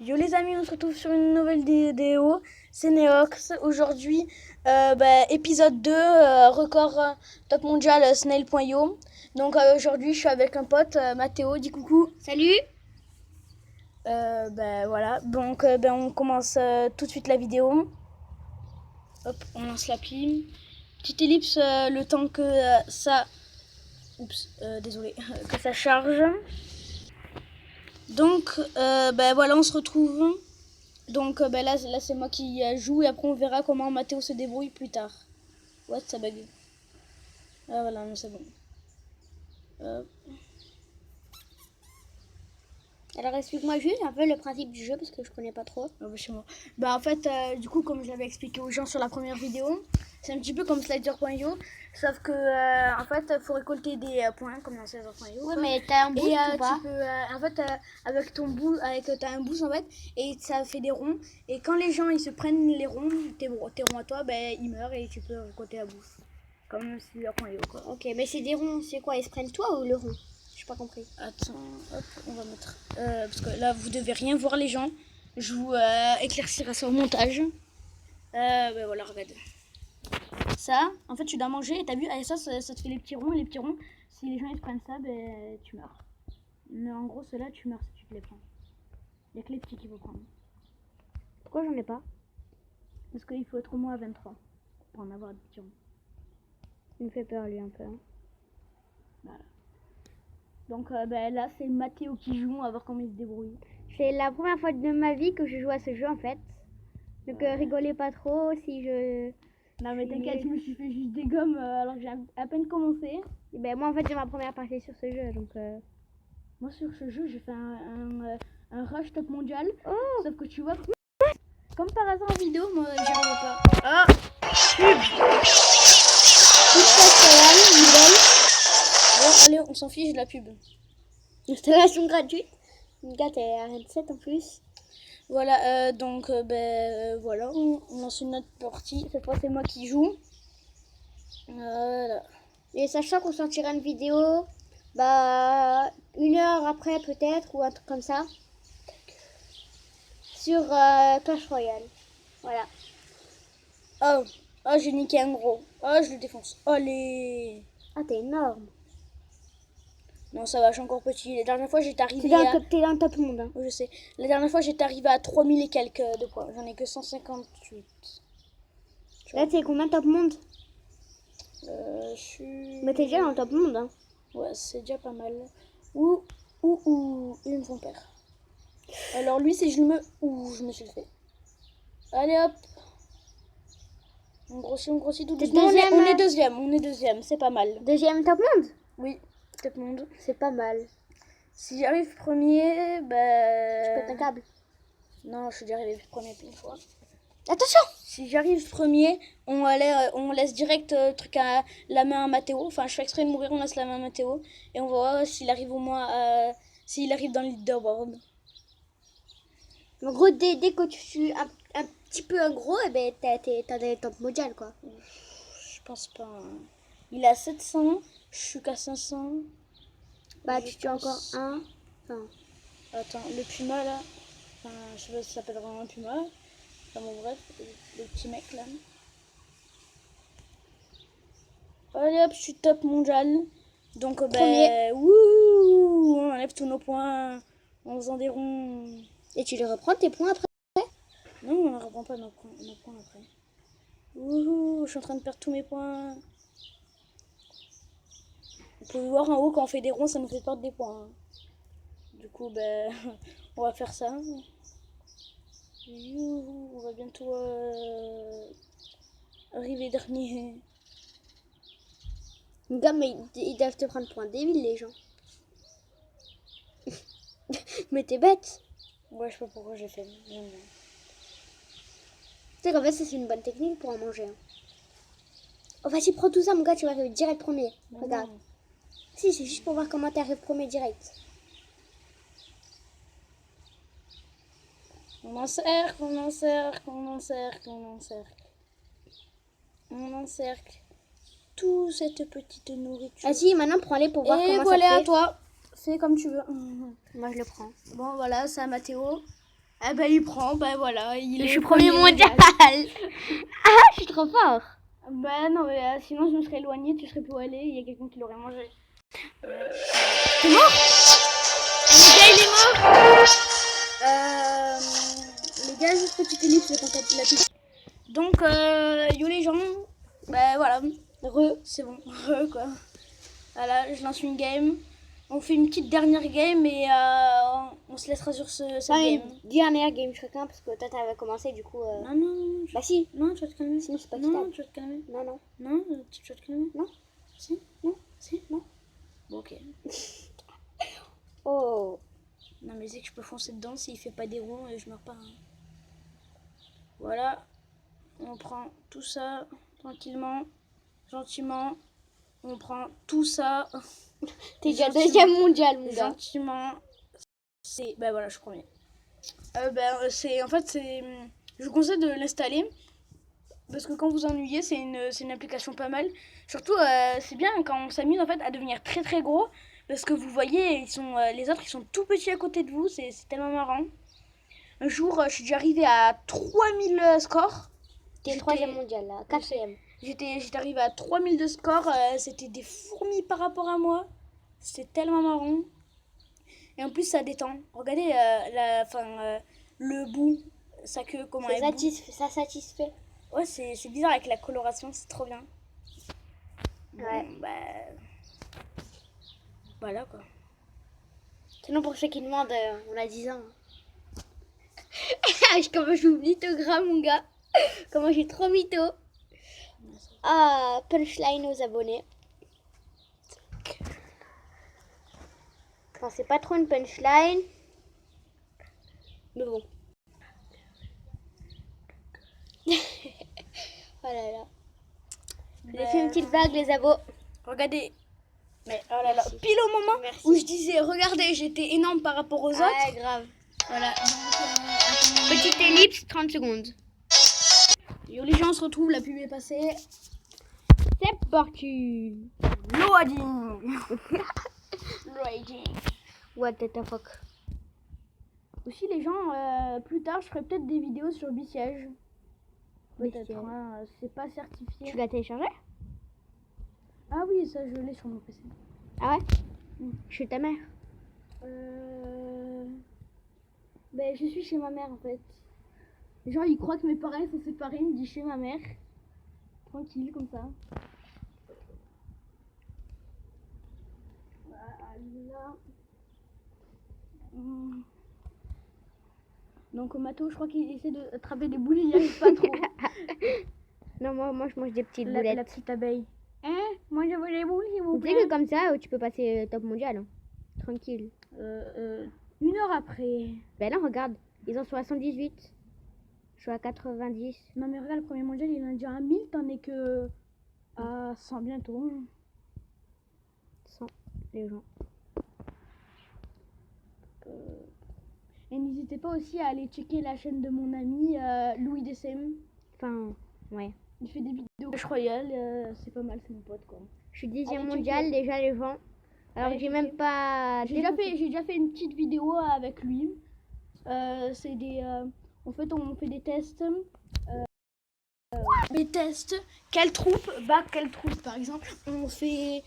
Yo les amis, on se retrouve sur une nouvelle vidéo, c'est Neox. Aujourd'hui, épisode 2, record top mondial snail.io. Donc aujourd'hui, je suis avec un pote, Mathéo, dis coucou. Salut. Voilà, donc on commence tout de suite la vidéo. Hop, on lance l'appli. Petite ellipse, le temps que ça... Oups, désolé, que ça charge. Donc, voilà, on se retrouve. Donc là c'est moi qui joue et après on verra comment Mathéo se débrouille plus tard. What, ça bug. Ah voilà, non, c'est bon. Alors explique-moi juste un peu le principe du jeu parce que je connais pas trop. Chez moi. En fait, du coup, comme je l'avais expliqué aux gens sur la première vidéo, c'est un petit peu comme Slider.io, sauf que en fait, faut récolter des points comme dans Slider.io. Ouais, mais t'as un boost et ou pas? tu peux, en fait, avec ton boost, t'as un boost en fait, et ça fait des ronds. Et quand les gens ils se prennent les ronds, tes ronds à toi, ils meurent et tu peux récolter la bouffe. Comme Slider.io quoi. Ok, mais c'est des ronds, c'est quoi? Ils se prennent toi ou le rond? J'ai pas compris. Attends, hop, on va mettre. Parce que là, vous devez rien voir, les gens. Je vous éclaircirai ça au montage. Voilà, regarde. Ça, en fait, tu dois manger. Et t'as vu, ça te fait les petits ronds. Et les petits ronds, si les gens ils prennent ça, tu meurs. Mais en gros, ceux-là, tu meurs si tu te les prends. Il n'y a que les petits qu'il faut prendre. Pourquoi j'en ai pas? Parce qu'il faut être au moins à 23 pour en avoir des petits ronds. Il me fait peur lui un peu. Hein. Voilà. Donc là, c'est Mathéo qui joue. On va voir comment il se débrouille. C'est la première fois de ma vie que je joue à ce jeu en fait. Donc rigolez pas trop si je... Non mais t'inquiète, je me suis fait juste des gommes alors que j'ai à peine commencé. Et ben moi en fait j'ai ma première partie sur ce jeu donc... Moi sur ce jeu j'ai fait un rush top mondial. Oh. Sauf que tu vois, comme par hasard en vidéo, moi j'y arrivais pas. Ah, bon allez, on s'en fiche de la pub. Installation gratuite. Une gâte est à 27 en plus. Voilà, donc voilà, on lance une autre partie. Cette fois c'est moi qui joue. Voilà. Et sachant qu'on sortira une vidéo, une heure après peut-être, ou un truc comme ça, sur Clash Royale. Voilà. Oh, j'ai niqué un gros. Oh, je le défonce. Allez. Ah, t'es énorme. Non, ça va, je suis encore petit. La dernière fois, j'étais arrivé T'es dans le top monde. Hein. Je sais. La dernière fois, j'étais arrivé à 3000 et quelques de points. J'en ai que 158. Là, t'es combien top monde? Je suis... Mais t'es déjà dans le top monde. Hein. Ouais, c'est déjà pas mal. Ouh, il me font peur. Alors lui, c'est je me suis le fait. Allez hop. On grossit tout doucement. On est deuxième, c'est pas mal. Deuxième top monde? Oui, top monde. C'est pas mal. Si j'arrive premier, Tu pètes un câble. Non, je suis déjà arrivé premier une fois. Attention! Si j'arrive premier, on laisse direct truc à la main à Mathéo. Enfin, je fais exprès de mourir, on laisse la main à Mathéo. Et on va voir s'il arrive au moins s'il arrive dans le leaderboard. En gros, dès que tu suis un petit peu un gros, t'as des top mondial quoi. Je pense pas. Hein. Il est à 700, je suis qu'à 500. Tu tues encore un. Enfin... Attends, le puma là. Enfin, je sais pas si ça s'appelle vraiment un puma. Enfin bon, bref, le petit mec là. Allez hop, je suis top mondial. Donc, on enlève tous nos points en faisant des ronds. Et tu les reprends tes points après? Non, on ne reprend pas nos points après. Wouhou, je suis en train de perdre tous mes points. Vous pouvez voir en haut, quand on fait des ronds, ça nous fait perdre des points. Du coup, on va faire ça. Youhou, on va bientôt arriver dernier. Gars, mais ils doivent te prendre pour un débile, les gens. Mais t'es bête. Ouais, je sais pas pourquoi j'ai fait. J'aime bien. Tu sais qu'en fait, ça, c'est une bonne technique pour en manger. Hein. Oh, vas-y, prends tout ça, mon gars, tu vas arriver direct premier. Non, regarde. non. Si, c'est juste pour voir comment t'arrives premier direct. On encercle, on encercle, on encercle, on encercle. On encercle toute cette petite nourriture. Vas-y, maintenant prends-les pour voir comment voilà, ça à toi. Fais comme tu veux. Moi, je le prends. Bon, voilà, c'est à Mathéo. Ah bah il prend, bah voilà. Je suis premier mondial. Ah, je suis trop fort. Bah non, mais sinon je me serais éloignée, tu serais plus où aller, il y a quelqu'un qui l'aurait mangé. T'es mort? Le gars, il est mort. Les gars, juste petite ellipse, le contact la piste. Donc, yo les gens, bah voilà, c'est bon, quoi. Voilà, je lance une game. On fait une petite dernière game et on se laissera sur cette game. Une dernière game chacun parce que toi t'avais commencé du coup. Non, non, Bah si. non, tu vas te calmer. Sinon c'est pas Non, quittable. tu vas te calmer. Non, non. Non, tu vas te calmer. Non. Si, Non. si, non. Bon, ok. Oh. Non, mais c'est que je peux foncer dedans s'il fait pas des ronds et je meurs pas. Hein. Voilà. On prend tout ça tranquillement, gentiment. On prend tout ça. T'es déjà deuxième mondial, mon gars. Gentiment. C'est. Ben voilà, je suis premier. En fait, c'est. Je vous conseille de l'installer. Parce que quand vous ennuyez, c'est une application pas mal. Surtout, c'est bien quand on s'amuse en fait à devenir très très gros. Parce que vous voyez, les autres ils sont tout petits à côté de vous. C'est tellement marrant. Un jour, je suis déjà arrivée à 3000 scores. T'es le troisième mondial là, quatrième. J'étais arrivée à 3000 de score. C'était des fourmis par rapport à moi. C'était tellement marrant. Et en plus, ça détend. Regardez le bout, sa queue, comment elle bouge. Ça satisfait. Ouais, c'est bizarre avec la coloration, c'est trop bien. Ouais. Bon, bah. Voilà quoi. Sinon, pour ceux qui demandent, on a 10 ans. Comment j'oublie tout gras, mon gars. Comment j'ai trop mytho. Ah, punchline aux abonnés. Enfin, c'est pas trop une punchline. Mais bon. Oh là là. J'ai fait une petite blague, les abos. Regardez. Mais oh là là. Merci. Pile au moment où je disais, regardez, j'étais énorme par rapport aux autres. Ouais, grave. Voilà. Petite ellipse, 30 secondes. Yo, les gens se retrouvent, la pub est passée. C'est parti. Loading. Loading. What the fuck. Aussi, les gens, plus tard, je ferai peut-être des vidéos sur Bisiège. Peut-être, Bisiège. hein, c'est pas certifié. Tu l'as téléchargé? Ah oui, ça, je l'ai sur mon PC. Ah ouais? Je suis ta mère. Ben, je suis chez ma mère, en fait. Genre, ils croient que mes parents sont séparés, ils me disent chez ma mère. Tranquille, comme ça. Voilà. Donc, Mato, je crois qu'il essaie de attraper des boules, il n'y arrive pas trop. Non, moi je mange des petites boulettes. La petite abeille. Hein? Moi, je veux des boules, s'il vous Tu sais plaît. que comme ça, tu peux passer top mondial. Hein. Tranquille. 1 heure après. Ben là, regarde. Ils ont 78. Je suis à 90. Non, mais regarde, le premier mondial, il en a déjà à 1000, t'en es que à 100 bientôt. 100, les gens. Et n'hésitez pas aussi à aller checker la chaîne de mon ami Louis DSM. Enfin, ouais. Il fait des vidéos Clash Royale, c'est pas mal, c'est mon pote quoi. Je suis 10e Allez, mondial, checker. déjà les gens. Alors Allez, j'ai checker. même pas... J'ai déjà fait une petite vidéo avec lui. C'est des... en fait, on fait des tests. Des tests. Quelle troupe bat quelle troupe, par exemple. On fait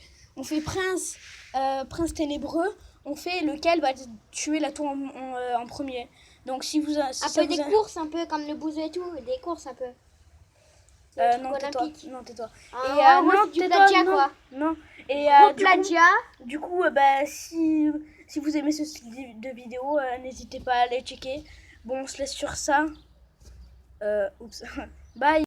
Prince, Prince ténébreux. On fait lequel va tuer la tour en premier. Donc si vous... Si Un ça peu vous des courses, un peu comme le bouseux et tout. Des courses un peu. non, tais-toi. Non, tais-toi. Ah, moi, c'est du plagiat, quoi. Non. Et Au plagiat. du coup, si vous aimez ce style de vidéo, n'hésitez pas à aller checker. Bon, on se laisse sur ça. Oups. Bye.